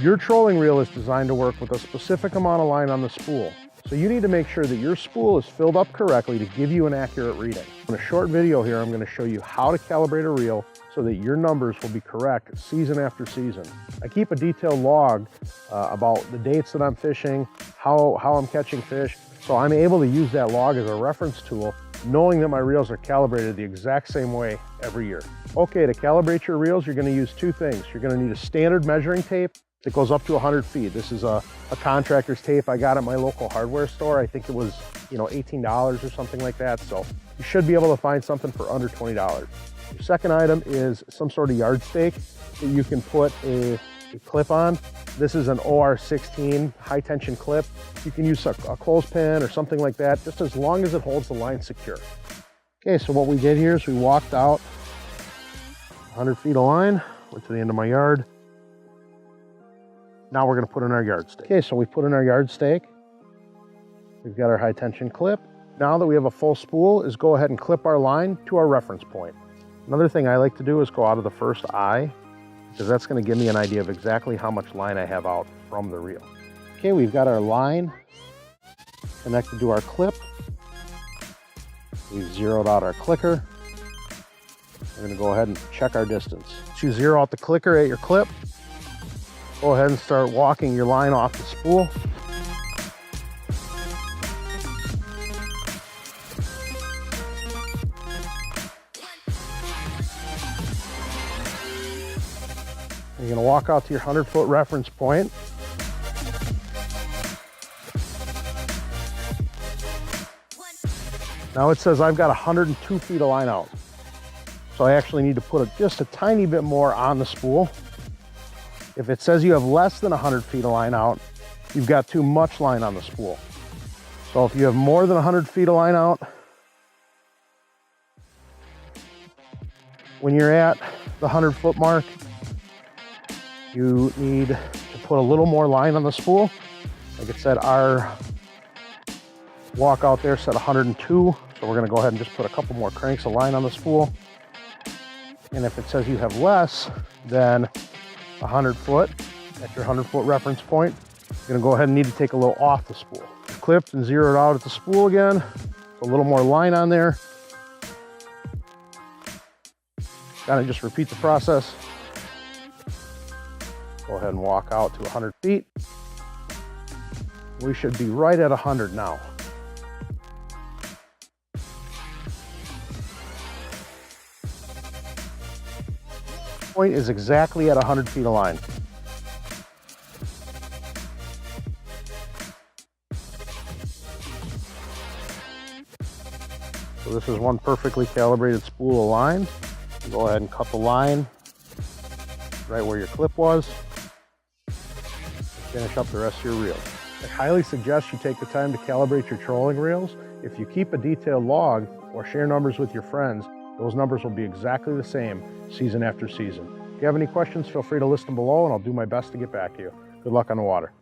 Your trolling reel is designed to work with a specific amount of line on the spool. So you need to make sure that your spool is filled up correctly to give you an accurate reading. In a short video here, I'm going to show you how to calibrate a reel so that your numbers will be correct season after season. I keep a detailed log about the dates that I'm fishing, how I'm catching fish, so I'm able to use that log as a reference tool, knowing that my reels are calibrated the exact same way every year. Okay, to calibrate your reels, you're going to use two things. You're going to need a standard measuring tape that goes up to 100 feet. This is a contractor's tape I got at my local hardware store. I think it was, $18 or something like that. So you should be able to find something for under $20. Your second item is some sort of yardstick that you can put a clip on. This is an OR16 high tension clip. You can use a clothespin or something like that, just as long as it holds the line secure. Okay, so what we did here is we walked out 100 feet of line, went to the end of my yard. Now we're going to put in our yardstick. Okay, so we put in our yardstick. We've got our high tension clip. Now that we have a full spool, is go ahead and clip our line to our reference point. Another thing I like to do is go out of the first eye, because that's going to give me an idea of exactly how much line I have out from the reel. Okay, we've got our line connected to our clip. We've zeroed out our clicker. We're going to go ahead and check our distance. Once you zero out the clicker at your clip, go ahead and start walking your line off the spool. You're going to walk out to your 100-foot reference point. Now it says I've got 102 feet of line out. So I actually need to put just a tiny bit more on the spool. If it says you have less than 100 feet of line out, you've got too much line on the spool. So if you have more than 100 feet of line out, when you're at the 100-foot mark, you need to put a little more line on the spool. Like I said, our walk out there said 102, so we're going to go ahead and just put a couple more cranks of line on the spool. And if it says you have less than 100 foot at your 100-foot reference point, you're going to go ahead and need to take a little off the spool. Clipped and zeroed out at the spool again. A little more line on there. Kind of just repeat the process. Go ahead and walk out to 100 feet. We should be right at 100 now. Point is exactly at 100 feet of line. So this is one perfectly calibrated spool of line. Go ahead and cut the line right where your clip was. Finish up the rest of your reel. I highly suggest you take the time to calibrate your trolling reels. If you keep a detailed log or share numbers with your friends, those numbers will be exactly the same season after season. If you have any questions, feel free to list them below and I'll do my best to get back to you. Good luck on the water.